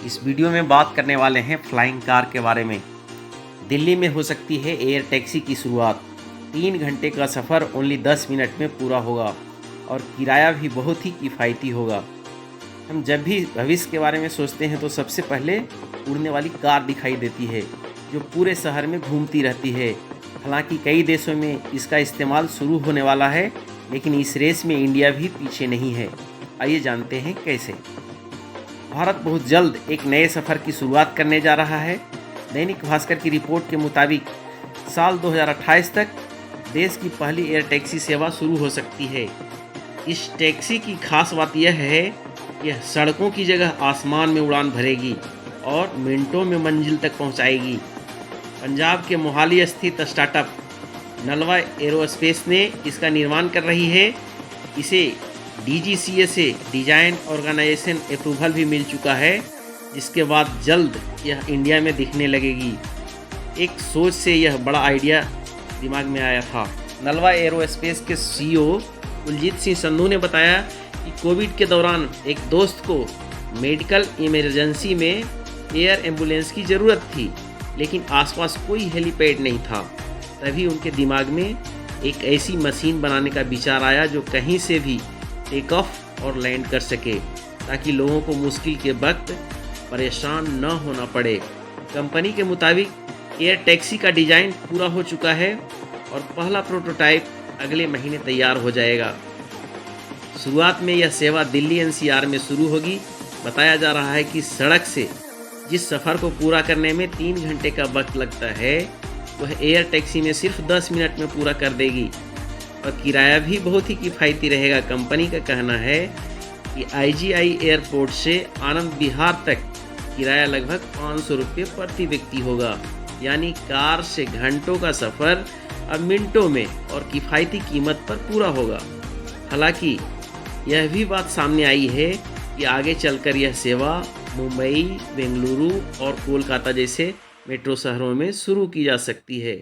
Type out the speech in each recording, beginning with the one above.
इस वीडियो में बात करने वाले हैं फ्लाइंग कार के बारे में। दिल्ली में हो सकती है एयर टैक्सी की शुरुआत। 3 घंटे का सफ़र ओनली 10 मिनट में पूरा होगा और किराया भी बहुत ही किफ़ायती होगा। हम जब भी भविष्य के बारे में सोचते हैं तो सबसे पहले उड़ने वाली कार दिखाई देती है जो पूरे शहर में घूमती रहती है। हालांकि कई देशों में इसका इस्तेमाल शुरू होने वाला है, लेकिन इस रेस में इंडिया भी पीछे नहीं है। आइए जानते हैं कैसे। भारत बहुत जल्द एक नए सफ़र की शुरुआत करने जा रहा है। दैनिक भास्कर की रिपोर्ट के मुताबिक साल 2028 तक देश की पहली एयर टैक्सी सेवा शुरू हो सकती है। इस टैक्सी की खास बात यह है कि यह सड़कों की जगह आसमान में उड़ान भरेगी और मिनटों में मंजिल तक पहुंचाएगी। पंजाब के मोहाली स्थित स्टार्टअप नलवा एरोस्पेस ने इसका निर्माण कर रही है। इसे DGCA से डिजाइन ऑर्गेनाइजेशन अप्रूवल भी मिल चुका है, जिसके बाद जल्द यह इंडिया में दिखने लगेगी। एक सोच से यह बड़ा आइडिया दिमाग में आया था। नलवा एरोस्पेस के CEO कुलजीत सिंह संधू ने बताया कि कोविड के दौरान एक दोस्त को मेडिकल इमरजेंसी में एयर एम्बुलेंस की ज़रूरत थी, लेकिन आसपास कोई हेलीपैड नहीं था। तभी उनके दिमाग में एक ऐसी मशीन बनाने का विचार आया जो कहीं से भी टेक ऑफ और लैंड कर सके, ताकि लोगों को मुश्किल के वक्त परेशान न होना पड़े। कंपनी के मुताबिक एयर टैक्सी का डिज़ाइन पूरा हो चुका है और पहला प्रोटोटाइप अगले महीने तैयार हो जाएगा। शुरुआत में यह सेवा दिल्ली NCR में शुरू होगी। बताया जा रहा है कि सड़क से जिस सफ़र को पूरा करने में 3 घंटे का वक्त लगता है, वह एयर टैक्सी में सिर्फ 10 मिनट में पूरा कर देगी और किराया भी बहुत ही किफ़ायती रहेगा। कंपनी का कहना है कि IGI एयरपोर्ट से आनंद विहार तक किराया लगभग 500 रुपये प्रति व्यक्ति होगा, यानी कार से घंटों का सफ़र अब मिनटों में और किफ़ायती कीमत पर पूरा होगा। हालांकि यह भी बात सामने आई है कि आगे चलकर यह सेवा मुंबई, बेंगलुरु और कोलकाता जैसे मेट्रो शहरों में शुरू की जा सकती है।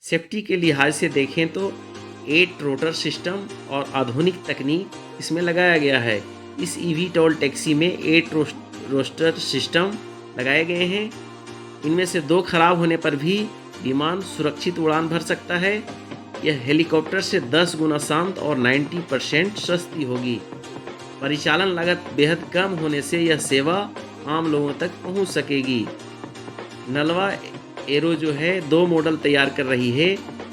सेफ्टी के लिहाज से देखें तो 8 रोटर सिस्टम और आधुनिक तकनीक इसमें लगाया गया है। इस eVTOL टैक्सी में 8 रोस्टर सिस्टम लगाए गए हैं। इनमें से 2 खराब होने पर भी विमान सुरक्षित उड़ान भर सकता है। यह हेलीकॉप्टर से 10 गुना शांत और 90% सस्ती होगी। परिचालन लागत बेहद कम होने से यह सेवा आम लोगों तक पहुंच सकेगी। नलवा एरो जो है 2 मॉडल तैयार कर रही है,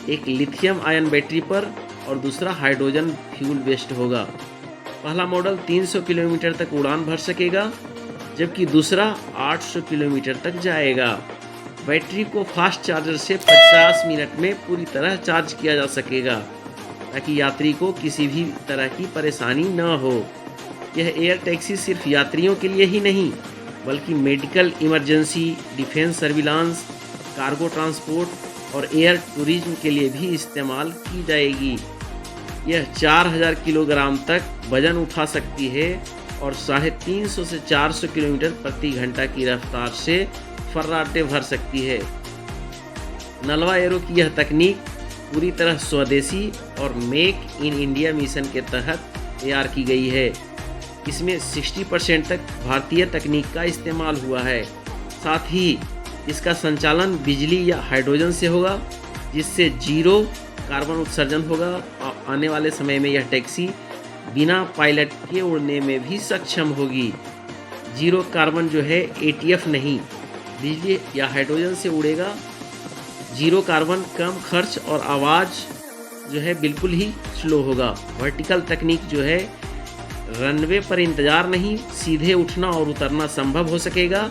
एक लिथियम आयन बैटरी पर और दूसरा हाइड्रोजन फ्यूल बेस्ड होगा। पहला मॉडल 300 किलोमीटर तक उड़ान भर सकेगा, जबकि दूसरा 800 किलोमीटर तक जाएगा। बैटरी को फास्ट चार्जर से 50 मिनट में पूरी तरह चार्ज किया जा सकेगा, ताकि यात्री को किसी भी तरह की परेशानी न हो। यह एयर टैक्सी सिर्फ यात्रियों के लिए ही नहीं, बल्कि medical emergency, defence surveillance, cargo transport और एयर टूरिज्म के लिए भी इस्तेमाल की जाएगी। यह 4000 किलोग्राम तक वजन उठा सकती है और 350 से 400 किलोमीटर प्रति घंटा की रफ्तार से फर्राटे भर सकती है। नलवा एरो की यह तकनीक पूरी तरह स्वदेशी और मेक इन इंडिया मिशन के तहत तैयार की गई है। इसमें 60% तक भारतीय तकनीक का इस्तेमाल हुआ है। साथ ही इसका संचालन बिजली या हाइड्रोजन से होगा, जिससे 0 कार्बन उत्सर्जन होगा। और आने वाले समय में यह टैक्सी बिना पायलट के उड़ने में भी सक्षम होगी। 0 कार्बन जो है ATF नहीं, बिजली या हाइड्रोजन से उड़ेगा। 0 कार्बन, कम खर्च और आवाज़ जो है बिल्कुल ही स्लो होगा। वर्टिकल तकनीक जो है रनवे पर इंतज़ार नहीं, सीधे उठना और उतरना संभव हो सकेगा।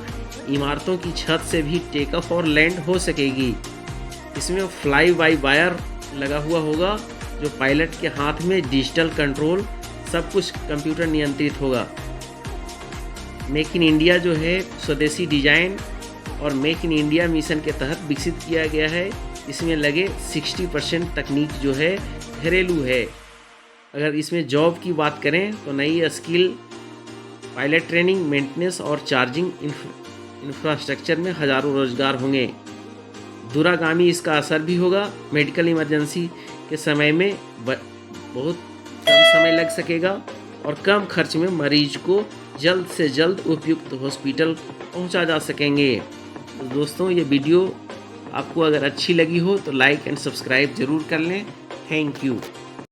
इमारतों की छत से भी टेक ऑफ और लैंड हो सकेगी। इसमें फ्लाई बाय वायर लगा हुआ होगा, जो पायलट के हाथ में डिजिटल कंट्रोल, सब कुछ कंप्यूटर नियंत्रित होगा। मेक इन इंडिया जो है स्वदेशी डिजाइन और मेक इन इंडिया मिशन के तहत विकसित किया गया है। इसमें लगे 60% तकनीक जो है घरेलू है। अगर इसमें जॉब की बात करें तो नई स्किल, पायलट ट्रेनिंग, मेंटेनेंस और चार्जिंग इंफ्रास्ट्रक्चर में हज़ारों रोजगार होंगे। दूरगामी इसका असर भी होगा। मेडिकल इमरजेंसी के समय में बहुत कम समय लग सकेगा और कम खर्च में मरीज को जल्द से जल्द उपयुक्त हॉस्पिटल पहुंचा जा सकेंगे। तो दोस्तों, ये वीडियो आपको अगर अच्छी लगी हो तो लाइक एंड सब्सक्राइब ज़रूर कर लें। Thank you.